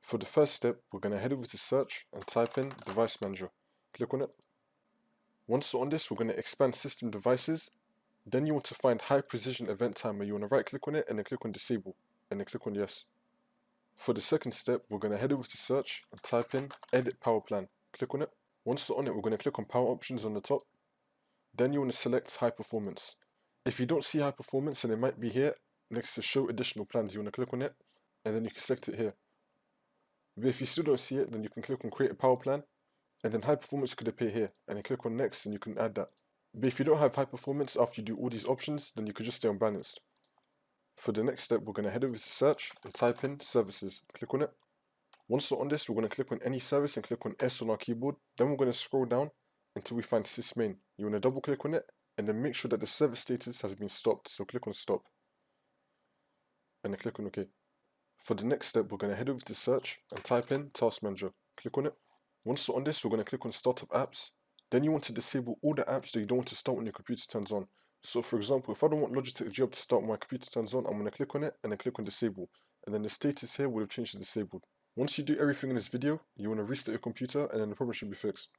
For the first step, we're going to head over to search and type in device manager. Click on it. Once on this, we're going to expand system devices. Then you want to find high precision event timer. You want to right click on it and then click on disable and then click on yes. For the second step, we're going to head over to search and type in edit power plan. Click on it. Once on it, we're going to click on power options on the top. Then you want to select high performance. If you don't see high performance, and it might be here next to show additional plans, you want to click on it and then you can select it here. But if you still don't see it, then you can click on create a power plan and then high performance could appear here and then click on next and you can add that. But if you don't have high performance after you do all these options, then you could just stay on balanced. For the next step, we're going to head over to search and type in services. Click on it. Once we're on this, we're going to click on any service and click on S on our keyboard. Then we're going to scroll down until we find sysmain. You want to double click on it and then make sure that the service status has been stopped. So click on stop and then click on OK. For the next step, we're going to head over to search and type in task manager. Click on it. Once we're on this, we're going to click on startup apps. Then you want to disable all the apps that you don't want to start when your computer turns on. So for example, if I don't want Logitech G to start when my computer turns on, I'm going to click on it and then click on disable. And then the status here will have changed to disabled. Once you do everything in this video, you want to restart your computer and then the problem should be fixed.